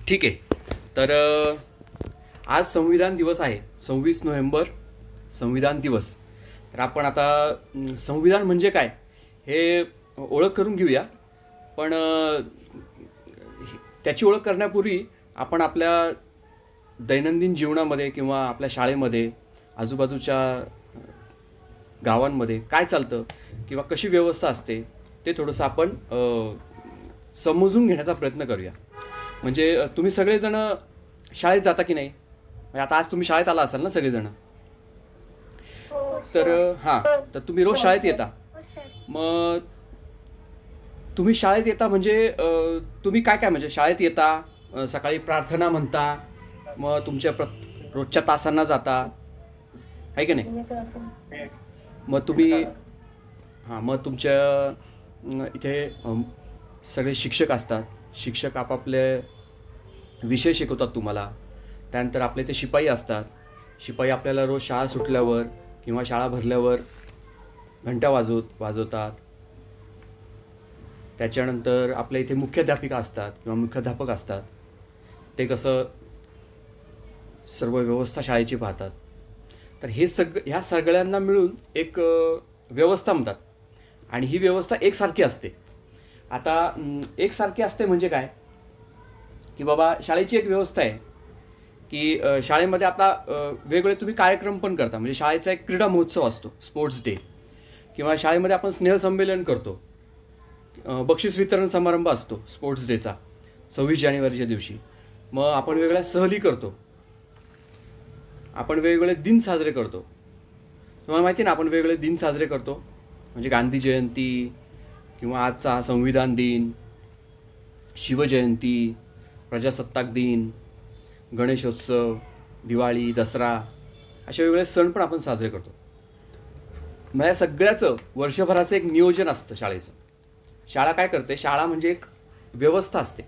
ठीक आहे. तर आज संविधान दिवस आहे, 26 नोव्हेंबर, संविधान दिवस. तर आपण आता संविधान म्हणजे काय हे ओळख करून घेऊया. पण त्याची ओळख करण्यापूर्वी आपण आपल्या दैनंदिन जीवनामध्ये किंवा आपल्या शाळेमध्ये, आजूबाजूच्या गावांमध्ये काय चालतं किंवा कशी व्यवस्था असते ते थोडंसं आपण समजून घेण्याचा प्रयत्न करूया. म्हणजे तुम्ही सगळेजण शाळेत जाता की नाही? म्हणजे आता आज तुम्ही शाळेत आला असाल ना सगळेजण. तर हां, तर तुम्ही रोज शाळेत येता. मग तुम्ही शाळेत येता म्हणजे तुम्ही काय काय म्हणजे शाळेत येता, सकाळी प्रार्थना म्हणता, मग तुमच्या रोजच्या तासांना जाता, आहे की नाही? मग तुम्ही मग तुमच्या इथे सगळे शिक्षक असतात. शिक्षक आपापले विषय शिकवतात तुम्हाला. त्यानंतर आपले इथे शिपाई असतात. शिपाई आपल्याला रोज शाळा सुटल्यावर किंवा शाळा भरल्यावर घंटा वाजवतात. त्याच्यानंतर आपल्या इथे मुख्याध्यापिका असतात किंवा मुख्याध्यापक असतात. ते कसं सर्व व्यवस्था शाळेची पाहतात. तर ह्या सगळ्यांना मिळून एक व्यवस्था म्हणतात. आणि ही व्यवस्था एकसारखी असते. आता एकसारखी असते म्हणजे काय की बाबा शाळेची एक व्यवस्था आहे की शाळेमध्ये आता वेगवेगळे तुम्ही कार्यक्रम पण करता. म्हणजे शाळेचा एक क्रीडा महोत्सव असतो, स्पोर्ट्स डे, किंवा शाळेमध्ये आपण स्नेहसंमेलन करतो, बक्षीस वितरण समारंभ असतो स्पोर्ट्स डेचा 26 जानेवारीच्या दिवशी. मग आपण वेगवेगळ्या सहली करतो, आपण वेगवेगळे दिन साजरे करतो. तुम्हाला माहिती ना आपण वेगवेगळे दिन साजरे करतो. म्हणजे गांधी जयंती किंवा आजचा हा संविधान दिन, शिवजयंती, प्रजासत्ताक दिन, गणेशोत्सव, दिवाळी, दसरा, असे वेगवेगळे सण पण आपण साजरे करतो. मग या सगळ्याचं वर्षभराचं एक नियोजन असतं शाळेचं. शाळा काय करते? शाळा म्हणजे एक व्यवस्था असते.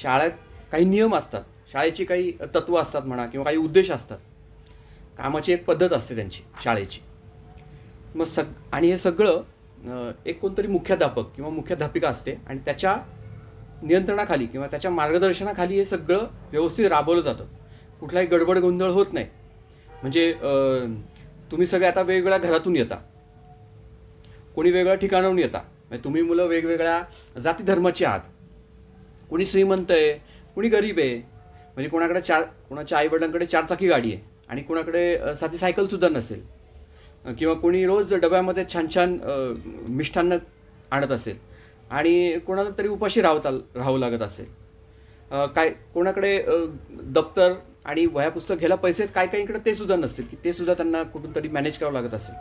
शाळेत काही नियम असतात, शाळेची काही तत्त्व असतात म्हणा, किंवा काही उद्देश असतात, कामाची एक पद्धत असते त्यांची शाळेची. मग आणि हे सगळं एक कोणतरी मुख्याध्यापक किंवा मुख्याध्यापिका असते आणि त्याच्या नियंत्रणाखाली किंवा त्याच्या मार्गदर्शनाखाली हे सगळं व्यवस्थित राबवलं जातं. कुठलाही गडबड गोंधळ होत नाही. म्हणजे तुम्ही सगळे आता वेगवेगळ्या घरातून येता, कोणी वेगळ्या ठिकाणाहून येता. म्हणजे तुम्ही मुलं वेगवेगळ्या जाती धर्माची आहात. कोणी श्रीमंत आहे, कोणी गरीब आहे. म्हणजे कोणाच्या आईवडिलांकडे 4 चाकी गाडी आहे आणि कोणाकडे साधी सायकलसुद्धा नसेल. किंवा कोणी रोज डब्यामध्ये छान छान मिष्टान्न आणत असेल आणि कोणाला तरी उपाशी राहावं लागत असेल. काय कोणाकडे दप्तर आणि वह्या पुस्तक घ्यायला पैसे काय काहींकडे ते सुद्धा नसतील, की ते सुद्धा त्यांना कुठून तरी मॅनेज करावं लागत असेल.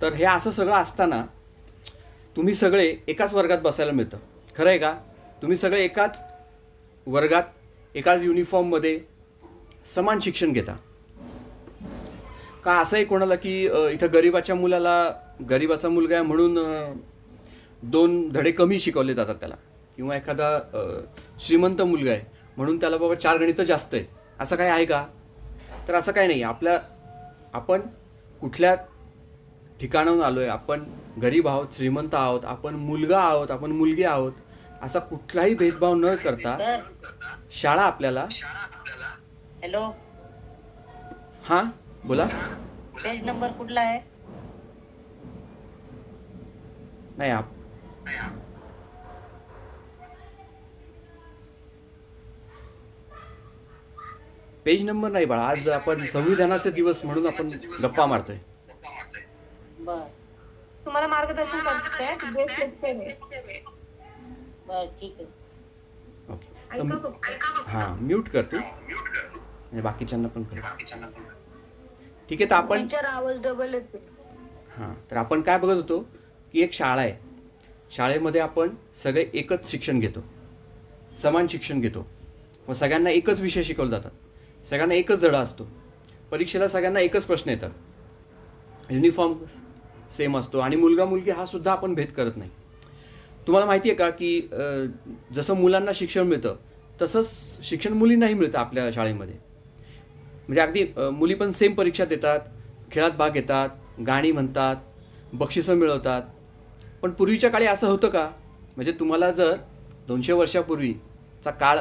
तर हे असं सगळं असताना तुम्ही सगळे एकाच वर्गात बसायला मिळतं. खरं आहे का? तुम्ही सगळे एकाच वर्गात, एकाच युनिफॉर्ममध्ये समान शिक्षण घेता का? असंही कोणाला की इथं गरीबाचा मुलगा आहे म्हणून 2 धडे कमी शिकवले जातात त्याला, किंवा एखादा श्रीमंत मुलगा आहे म्हणून त्याला बाबा 4 गणितं जास्त आहेत, असं काय आहे का? तर असं काय नाही. आपण कुठल्या ठिकाणाहून आलो आहे, आपण गरीब आहोत, श्रीमंत आहोत, आपण मुलगा आहोत, आपण मुलगी आहोत, असा कुठलाही भेदभाव न करता शाळा आपल्याला. हॅलो, हां बोला. पेज नंबर कुठला आहे? नाही, पेज नंबर नाही बाळा. आज आपण संविधानाचे दिवस म्हणून आपण गप्पा मारतोय. बर तुम्हाला मार्गदर्शन करते. बर, ठीक आहे. ओके, हां म्यूट कर तू, म्हणजे बाकीच्यांना पण कर. ठीक आहे. तर आपण आवाज डबल येते. तर आपण काय बघत होतो की एक शाळा आहे. शाळेमध्ये आपण सगळे एकच शिक्षण घेतो, समान शिक्षण घेतो. मग सगळ्यांना एकच विषय शिकवले जातात, सगळ्यांना एकच धडा असतो. परीक्षेला सगळ्यांना एकच प्रश्न येतात, युनिफॉर्म सेम असतो आणि मुलगा मुलगी हा सुद्धा आपण भेद करत नाही. तुम्हाला माहिती आहे का की जसं मुलांना शिक्षण मिळतं तसंच शिक्षण मुलींनाही मिळतं आपल्या शाळेमध्ये. म्हणजे अगदी मुली पण सेम परीक्षा देतात, खेळात भाग घेतात, गाणी म्हणतात, बक्षिसं मिळवतात. पण पूर्वीच्या काळी असं होतं का? म्हणजे तुम्हाला जर 200 वर्षापूर्वीचा काळ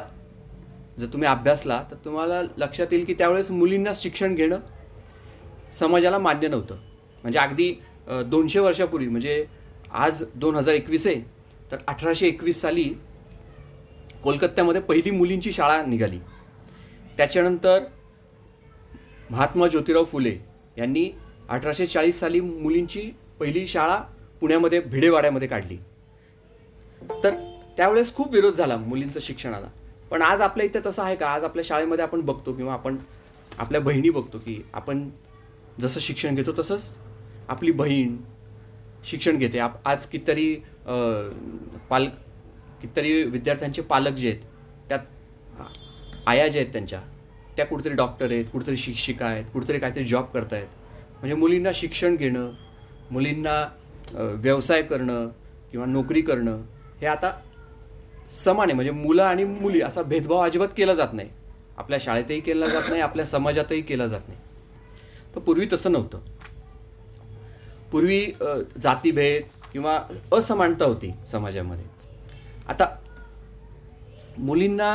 जर तुम्ही अभ्यासला तर तुम्हाला लक्षात येईल की त्यावेळेस मुलींना शिक्षण घेणं समाजाला मान्य नव्हतं. म्हणजे अगदी 200 वर्षापूर्वी, म्हणजे आज 2021 आहे, तर 1821 साली कोलकात्यामध्ये पहिली मुलींची शाळा निघाली. त्याच्यानंतर महात्मा ज्योतिराव फुले यांनी 1840 साली मुलींची पहिली शाळा पुण्यामध्ये भिडेवाड्यामध्ये काढली. तर त्यावेळेस खूप विरोध झाला मुलींचं शिक्षणाला. पण आज आपल्या इथे तसं आहे का? आज आपल्या शाळेमध्ये आपण बघतो किंवा आपण आपल्या बहिणी बघतो की आपण जसं शिक्षण घेतो तसंच आपली बहीण शिक्षण घेते. आज कितीतरी विद्यार्थ्यांचे पालक जे आहेत, त्यात आया जे आहेत त्यांच्या, त्या कुठेतरी डॉक्टर आहेत, कुठेतरी शिक्षिका आहेत, कुठेतरी काहीतरी जॉब करतायत. म्हणजे मुलींना शिक्षण घेणं, मुलींना व्यवसाय करणं किंवा नोकरी करणं हे आता समान आहे. म्हणजे मुलं आणि मुली असा भेदभाव अजिबात केला जात नाही. आपल्या शाळेतही केला जात नाही, आपल्या समाजातही केला जात नाही. तर पूर्वी तसं नव्हतं. पूर्वी जातीभेद किंवा असमानता होती समाजामध्ये. आता मुलींना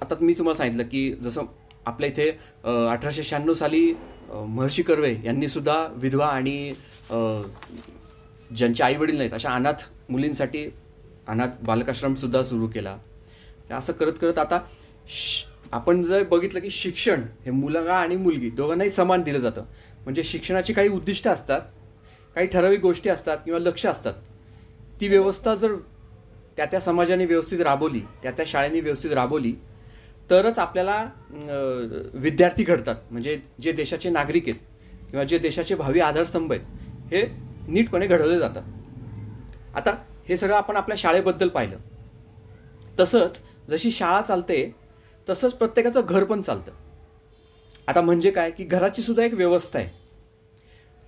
आता मी तुम्हाला सांगितलं की जसं आपल्या इथे 1896 साली महर्षी कर्वे यांनी सुद्धा विधवा आणि ज्यांचे आईवडील नाहीत अशा अनाथ मुलींसाठी अनाथ बालकाश्रमसुद्धा सुरू केला. असं करत करत आता आपण जर बघितलं की शिक्षण हे मुलगा आणि मुलगी दोघांनाही समान दिलं जातं. म्हणजे शिक्षणाची काही उद्दिष्टं असतात, काही ठराविक गोष्टी असतात किंवा लक्ष असतात. ती व्यवस्था जर त्या समाजाने व्यवस्थित राबवली, त्या शाळेने व्यवस्थित राबवली तरच आपल्याला विद्यार्थी घडतात. म्हणजे जे देशाचे नागरिक आहेत किंवा जे देशाचे भावी आधारस्तंभ आहेत हे नीटपणे घडवले जातात. आता हे सगळं आपण आपल्या शाळेबद्दल पाहिलं. तसंच जशी शाळा चालते तसंच प्रत्येकाचं घर पण चालतं. आता म्हणजे काय की घराची सुद्धा एक व्यवस्था आहे.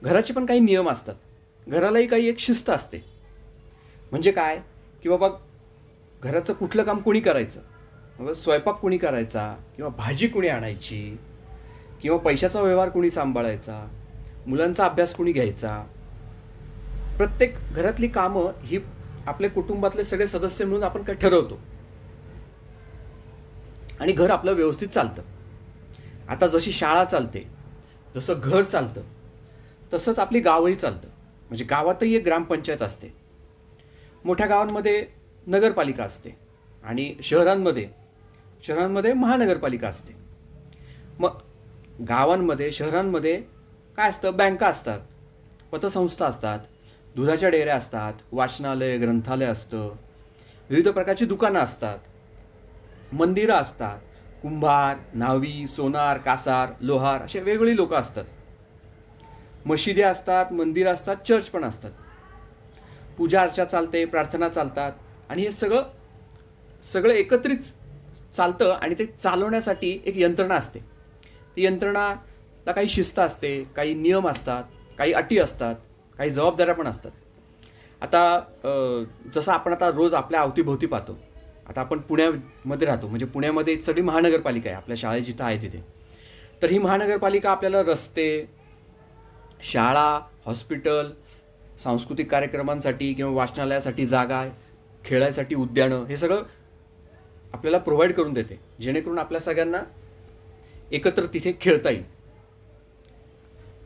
घराचे पण काही नियम असतात. घरालाही काही एक शिस्त असते. म्हणजे काय की बाबा घराचं कुठलं काम कोणी करायचं, बाबा स्वयंपाक कोणी करायचा किंवा भाजी कोणी आणायची किंवा पैशाचा व्यवहार कोणी सांभाळायचा, मुलांचा अभ्यास कोणी घ्यायचा. प्रत्येक घरातली कामं ही आपल्या कुटुंबातले सगळे सदस्य मिळून आपण काय ठरवतो आणि घर आपलं व्यवस्थित चालतं. आता जशी शाळा चालते, जसं घर चालतं, तसंच आपली गावही चालतं. म्हणजे गावातही एक ग्रामपंचायत असते, मोठ्या गावांमध्ये नगरपालिका असते आणि शहरांमध्ये महानगरपालिका असते. मग गावांमध्ये शहरांमध्ये काय असतं? बँका असतात, पतसंस्था असतात, दुधाच्या डेअऱ्या असतात, वाचनालय ग्रंथालय असतं, विविध प्रकारची दुकानं असतात, मंदिरं असतात, कुंभार, न्हावी, सोनार, कासार, लोहार असे वेगवेगळी लोकं असतात. मशिदी असतात, मंदिरं असतात, चर्च पण असतात. पूजा अर्चा चालते, प्रार्थना चालतात आणि हे सगळं एकत्रित चालतं आणि ते चालवण्यासाठी एक यंत्रणा असते. ती यंत्रणाला काही शिस्त असते, काही नियम असतात, काही अटी असतात, काही जबाबदाऱ्या पण असतात. आता जसं आपण आता रोज आपल्या अवतीभोवती पाहतो. आता आपण पुण्यामध्ये राहतो, म्हणजे पुण्यामध्ये सगळी महानगरपालिका आहे आपल्या शाळे जिथं आहे तिथे. तर ही महानगरपालिका आपल्याला रस्ते, शाळा, हॉस्पिटल, सांस्कृतिक कार्यक्रमांसाठी किंवा वाचनालयासाठी जागा, खेळायसाठी उद्यानं हे सगळं आपल्याला प्रोव्हाइड करून देते, जेणेकरून आपल्या सगळ्यांना एकत्र तिथे खेळता येईल.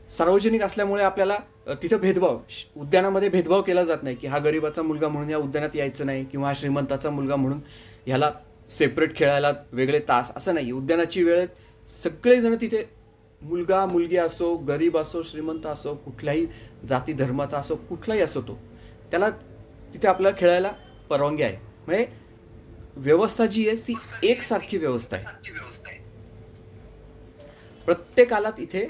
सार्वजनिक असल्यामुळे आपल्याला तिथं उद्यानामध्ये भेदभाव केला जात नाही की हा गरिबाचा मुलगा म्हणून या उद्यानात यायचं नाही किंवा हा श्रीमंताचा मुलगा म्हणून ह्याला सेपरेट खेळायला वेगळे तास, असं नाही. उद्यानाची वेळेत सगळेजण तिथे, मुलगा मुलगी असो, गरीब असो, श्रीमंत असो, कुठल्याही जाती धर्माचा असो, कुठलाही असो तो, त्याला तिथे आपल्याला खेळायला परवानगी आहे. म्हणजे व्यवस्था जी आहे ती एकसारखी व्यवस्था आहे. प्रत्येकाला तिथे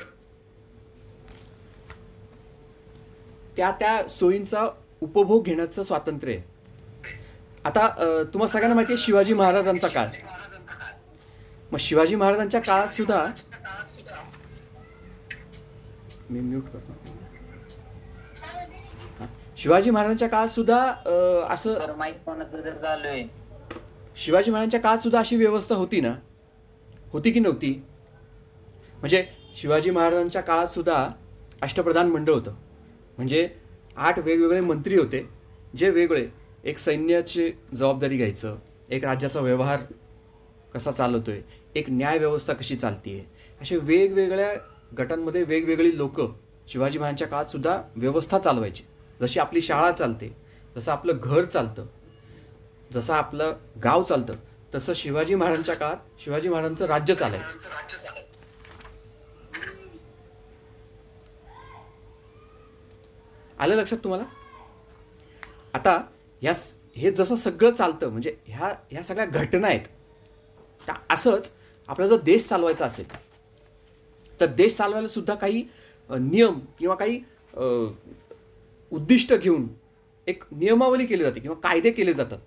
त्या सोयींचा उपभोग घेण्याचं स्वातंत्र्य आहे. आता तुम्हाला सगळ्यांना माहिती आहे शिवाजी महाराजांचा काळ. मग शिवाजी महाराजांच्या काळात सुद्धा मी म्यूट करतो. शिवाजी महाराजांच्या काळात सुद्धा असं शिवाजी महाराजांच्या काळात सुद्धा अशी व्यवस्था होती ना? होती की नव्हती? म्हणजे शिवाजी महाराजांच्या काळात सुद्धा अष्टप्रधान मंडळ होतं. म्हणजे 8 वेगवेगळे मंत्री होते, जे वेगळे एक सैन्याची जबाबदारी घ्यायचं, एक राज्याचा व्यवहार कसा चालवतोय, एक न्यायव्यवस्था कशी चालतीये, असे वेगवेगळ्या गटांमध्ये वेगवेगळी लोक शिवाजी महाराजांच्या काळात सुद्धा व्यवस्था चालवायची. जशी आपली शाळा चालते, जसं आपलं घर चालतं, जसं आपलं गाव चालतं, तसं शिवाजी महाराजांच्या काळात शिवाजी महाराजांचं राज्य चालायचं. आलं लक्षात तुम्हाला? आता हे जसं सगळं चालतं, म्हणजे ह्या सगळ्या घटना आहेत, त्या असंच आपला जर देश चालवायचा असेल तर देश चालवायला सुद्धा काही नियम किंवा काही उद्दिष्ट घेऊन एक नियमावली केली जाते किंवा कायदे केले जातात.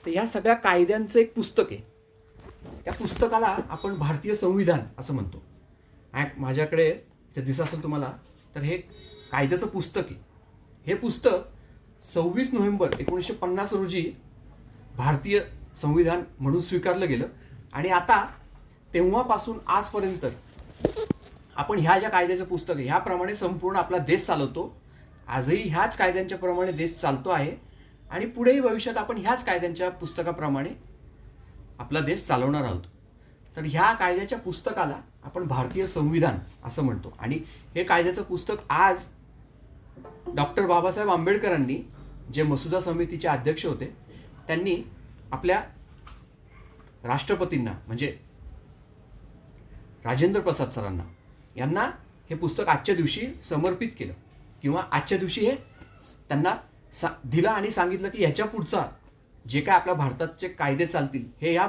तर ह्या सगळ्या कायद्यांचं एक पुस्तक आहे. त्या पुस्तकाला आपण भारतीय संविधान असं म्हणतो. माझ्याकडे ते दिसत असेल तुम्हाला, तर हे कायद्याचं पुस्तक आहे. हे पुस्तक 26 नोव्हेंबर 1950 रोजी भारतीय संविधान म्हणून स्वीकारलं गेलं. आणि आता तेव्हापासून आजपर्यंत आपण ह्या ज्या कायद्याचं पुस्तक आहे ह्याप्रमाणे संपूर्ण आपला देश चालवतो. आजही ह्याच कायद्यांच्या प्रमाणे देश चालतो आहे आणि पुढेही भविष्यात आपण ह्याच कायद्यांच्या पुस्तकाप्रमाणे आपला देश चालवणार आहोत. तर ह्या कायद्याच्या पुस्तकाला आपण भारतीय संविधान असं म्हणतो. आणि हे कायद्याचं पुस्तक आज डॉक्टर बाबासाहेब आंबेडकरांनी, जे मसुदा समितीचे अध्यक्ष होते, त्यांनी आपल्या राष्ट्रपतींना म्हणजे राजेंद्र प्रसाद सरांना यांना हे पुस्तक आजच्या दिवशी समर्पित केलं किंवा आजच्या दिवशी हे त्यांना दिलं आणि सांगितलं की ह्याच्या पुढचा जे काय आपल्या भारताचे कायदे चालतील हे या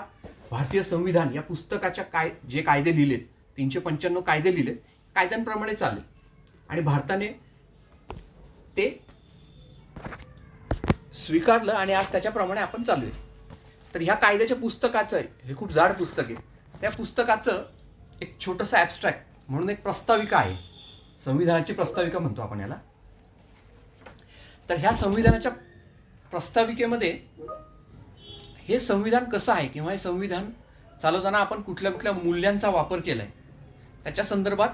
भारतीय संविधान या पुस्तकाच्या जे कायदे लिहिलेत, 395 कायदे लिहिलेत, कायद्यांप्रमाणे चालेल आणि भारताने ते स्वीकारलं आणि आज त्याच्याप्रमाणे आपण चालू आहे. तर ह्या कायद्याच्या पुस्तकाचं हे खूप जाड पुस्तक आहे. त्या पुस्तकाचं एक छोटंसं ॲब्स्ट्रॅक्ट म्हणून एक प्रस्ताविका आहे. संविधानाची प्रस्ताविका म्हणतो आपण याला. तर ह्या संविधानाच्या प्रस्ताविकेमध्ये हे संविधान कसं आहे किंवा हे संविधान चालवताना आपण कुठल्या कुठल्या मूल्यांचा वापर केला आहे त्याच्या संदर्भात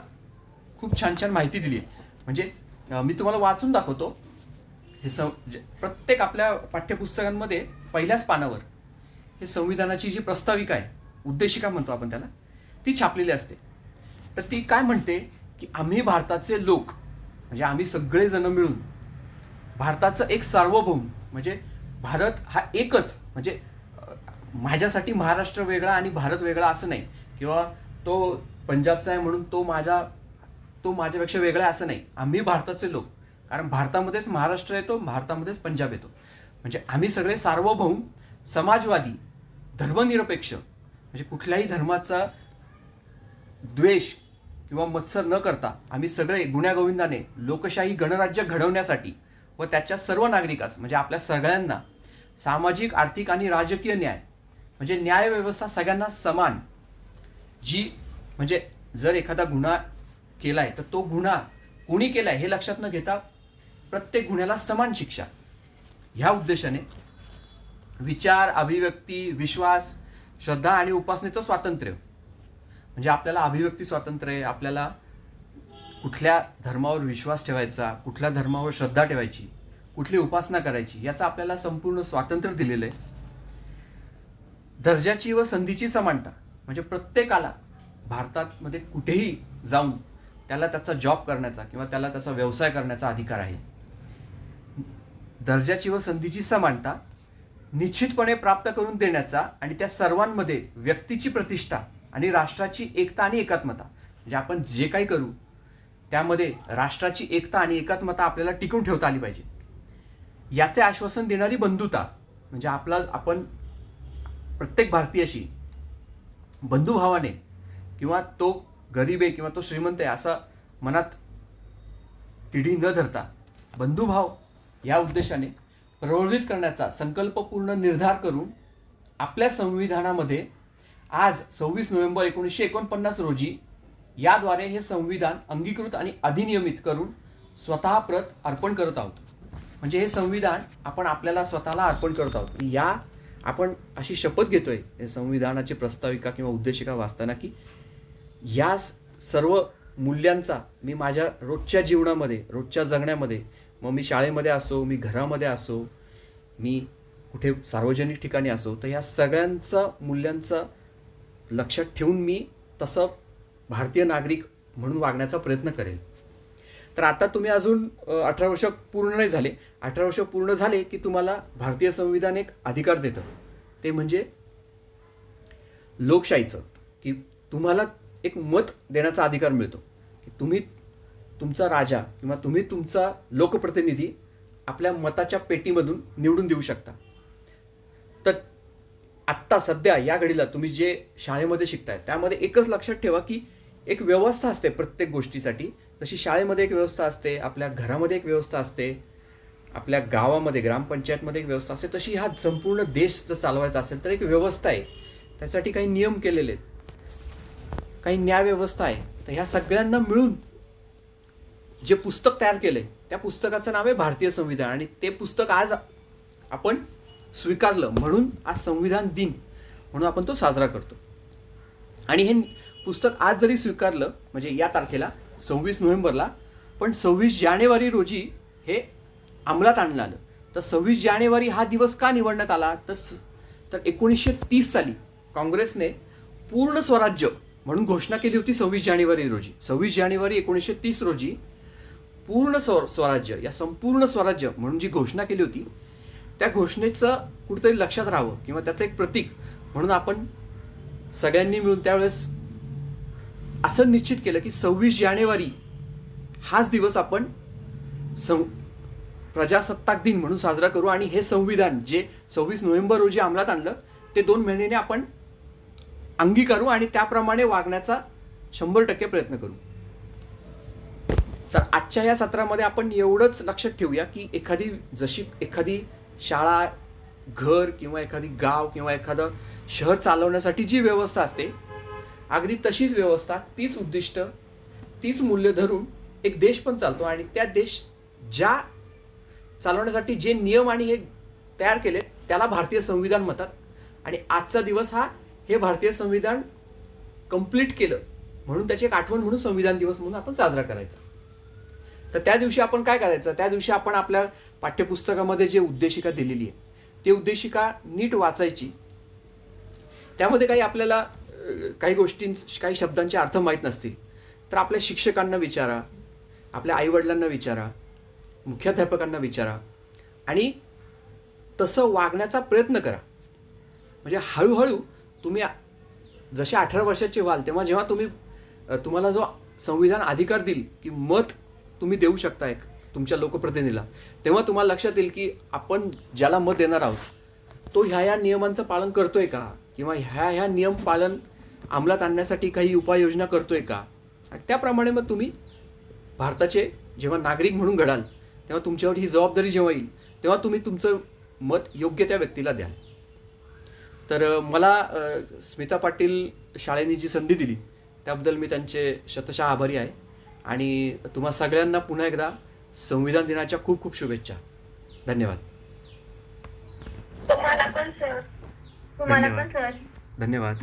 खूप छान छान माहिती दिली आहे. म्हणजे मी तुम्हाला वाचून दाखवतो. हे प्रत्येक आपल्या पाठ्यपुस्तकांमध्ये पहिल्याच पानावर हे संविधानाची जी प्रस्ताविका आहे, उद्देशिका म्हणतो आपण त्याला, ती छापलेली असते. तर ती काय म्हणते की आम्ही भारताचे लोक म्हणजे आम्ही सगळेजण मिळून भारताचं एक सार्वभौम म्हणजे भारत हा एकच, म्हणजे माझ्यासाठी महाराष्ट्र वेगळा आणि भारत वेगळा असं नाही, किंवा तो पंजाबचा आहे म्हणून तो माझ्यापेक्षा वेगळा आहे असं नाही. आम्ही भारताचे लोक, कारण भारतामध्येच महाराष्ट्र येतो, भारतामध्येच पंजाब येतो. म्हणजे आम्ही सगळे सार्वभौम, समाजवादी, धर्मनिरपेक्ष, म्हणजे कुठल्याही धर्माचा द्वेष किंवा मत्सर न करता आम्ही सगळे गुण्यागोविंदाने लोकशाही गणराज्य घडवण्यासाठी व त्याच्या सर्व नागरिकास म्हणजे आपल्या सगळ्यांना सामाजिक, आर्थिक आणि राजकीय न्याय म्हणजे न्यायव्यवस्था सगळ्यांना समान, जी म्हणजे जर एखादा गुन्हा केलाय तर तो गुन्हा कोणी केलाय हे लक्षात न घेता प्रत्येक गुन्ह्याला समान शिक्षा, ह्या उद्देशाने विचार, अभिव्यक्ती, विश्वास, श्रद्धा आणि उपासनेचं स्वातंत्र्य, म्हणजे आपल्याला अभिव्यक्ती स्वातंत्र्य आहे, आपल्याला कुठल्या धर्मावर विश्वास ठेवायचा, कुठल्या धर्मावर श्रद्धा ठेवायची, कुठली उपासना करायची, याचं आपल्याला संपूर्ण स्वातंत्र्य दिलेलं आहे. दर्जाची व संधीची समानता, म्हणजे प्रत्येकाला भारतामध्ये कुठेही जाऊन त्याला त्याचा जॉब करण्याचा किंवा त्याला त्याचा व्यवसाय करण्याचा अधिकार आहे. दर्जाची व संधीची समानता निश्चितपणे प्राप्त करून देण्याचा आणि त्या सर्वांमध्ये व्यक्तीची प्रतिष्ठा आणि राष्ट्राची एकता आणि एकात्मता, म्हणजे आपण जे काही करू त्यामध्ये राष्ट्राची एकता आणि एकात्मता आपल्याला टिकून ठेवता आली पाहिजे, याचे आश्वासन देणारी बंधुता, म्हणजे आपण प्रत्येक भारतीयाशी बंधुभावाने किंवा तो गरीब आहे किंवा तो श्रीमंत आहे असं मनात तिढी न धरता बंधुभाव या उद्देशाने प्रवर्धित करण्याचा संकल्पपूर्ण निर्धार करून आपल्या संविधानामध्ये आज 26 नोव्हेंबर 1949 रोजी याद्वारे हे संविधान अंगीकृत आणि अधिनियमित करून स्वतः प्रत अर्पण करत आहोत. म्हणजे हे संविधान आपण आपल्याला स्वतःला अर्पण करत आहोत. या आपण अशी शपथ घेतोय हे संविधानाची प्रस्ताविका किंवा उद्देशिका वाचताना की या सर्व मूल्यांचा मी माझ्या रोजच्या जीवनामध्ये, रोजच्या जगण्यामध्ये, मग मी शाळेमध्ये असो, मी घरामध्ये असो, मी कुठे सार्वजनिक ठिकाणी असो, तर ह्या सगळ्यांचा मूल्यांचा लक्षात ठेवून मी तसं भारतीय नागरिक म्हणून वागण्याचा प्रयत्न करेल. तर आता तुम्ही अजून 18 वर्ष पूर्ण नाही झाले. 18 वर्ष पूर्ण झाले की तुम्हाला भारतीय संविधान एक अधिकार देतं, ते म्हणजे लोकशाहीचं, की तुम्हाला एक मत देण्याचा अधिकार मिळतो, की तुम्ही तुमचा राजा किंवा तुम्ही तुमचा लोकप्रतिनिधी आपल्या मताच्या पेटीमधून निवडून देऊ शकता. तर आत्ता सध्या या घडीला तुम्ही जे शाळेमध्ये शिकताय त्यामध्ये एकच लक्षात ठेवा की एक व्यवस्था असते प्रत्येक गोष्टीसाठी. जशी शाळेमध्ये एक व्यवस्था असते, आपल्या घरामध्ये एक व्यवस्था असते, आपल्या गावामध्ये ग्रामपंचायतमध्ये एक व्यवस्था असते, तशी हा संपूर्ण देश जर चालवायचा असेल तर एक व्यवस्था आहे. त्यासाठी काही नियम केलेले आहेत, काही न्यायव्यवस्था आहे. तर ह्या सगळ्यांना मिळून जे पुस्तक तयार केले त्या पुस्तकाचं नाव आहे भारतीय संविधान. आणि ते पुस्तक आज आपण स्वीकारलं म्हणून आज संविधान दिन म्हणून आपण तो साजरा करतो. आणि हे पुस्तक आज जरी स्वीकारलं म्हणजे या तारखेला 26 नोव्हेंबरला, पण 26 जानेवारी रोजी हे अंमलात आणलं आलं. तर 26 जानेवारी हा दिवस का निवडण्यात आला, तर 1930 साली काँग्रेसने पूर्ण स्वराज्य म्हणून घोषणा केली होती 26 जानेवारी रोजी. 26 जानेवारी 1930 रोजी पूर्ण स्वराज्य, या संपूर्ण स्वराज्य म्हणून जी घोषणा केली होती त्या घोषणेचं कुठेतरी लक्षात राहावं किंवा त्याचं एक प्रतीक म्हणून आपण सगळ्यांनी मिळून त्यावेळेस असं निश्चित केलं की 26 जानेवारी हाच दिवस आपण प्रजासत्ताक दिन म्हणून साजरा करू. आणि हे संविधान जे 26 नोव्हेंबर रोजी अंमलात आणलं ते 2 महिन्याने आपण अंगीकारू आणि त्याप्रमाणे वागण्याचा 100% प्रयत्न करू. तर आजच्या या सत्रामध्ये आपण एवढंच लक्षात ठेवूया की एखादी शाळा, घर किंवा एखादी गाव किंवा एखादं शहर चालवण्यासाठी जी व्यवस्था असते अगदी तशीच व्यवस्था, तीच उद्दिष्ट, तीच मूल्य धरून एक देश पण चालतो. आणि त्या देश ज्या चालवण्यासाठी जे नियम आणि हे तयार केले त्याला भारतीय संविधान म्हणतात. आणि आजचा दिवस हे भारतीय संविधान कंप्लीट केलं म्हणून त्याची एक आठवण म्हणून संविधान दिवस म्हणून आपण साजरा करायचा. तर त्या दिवशी आपण काय करायचं, त्या दिवशी आपण आपल्या पाठ्यपुस्तकामध्ये जे उद्देशिका दिलेली आहे ती उद्देशिका नीट वाचायची. त्यामध्ये काही आपल्याला काही शब्दांचे अर्थ माहीत नसतील तर आपल्या शिक्षकांना विचारा, आपल्या आईवडिलांना विचारा, मुख्याध्यापकांना विचारा आणि तसं वागण्याचा प्रयत्न करा. म्हणजे हळूहळू तुम्ही जसे 18 वर्षाचे व्हाल तेव्हा जेव्हा तुम्हाला जो संविधान अधिकार देईल की मत तुम्ही देऊ शकता एक तुमच्या लोकप्रतिनिधीला, तेव्हा तुम्हाला लक्षात येईल की आपण ज्याला मत देणार आहोत तो ह्या नियमांचं पालन करतोय का, किंवा ह्या नियम पालन अंमलात आणण्यासाठी काही उपाययोजना करतोय का. आणि त्याप्रमाणे मग तुम्ही भारताचे जेव्हा नागरिक म्हणून घडाल तेव्हा तुमच्यावर ही जबाबदारी जेव्हा येईल तेव्हा तुम्ही तुमचं मत योग्य त्या व्यक्तीला द्याल. तर मला स्मिता पाटील शाळेने जी संधी दिली त्याबद्दल मी त्यांचे शतशः आभारी आहे. आणि तुम्हा सगळ्यांना पुन्हा एकदा संविधान दिनाच्या खूप खूप शुभेच्छा. धन्यवाद. तुम्हाला पण सर. धन्यवाद.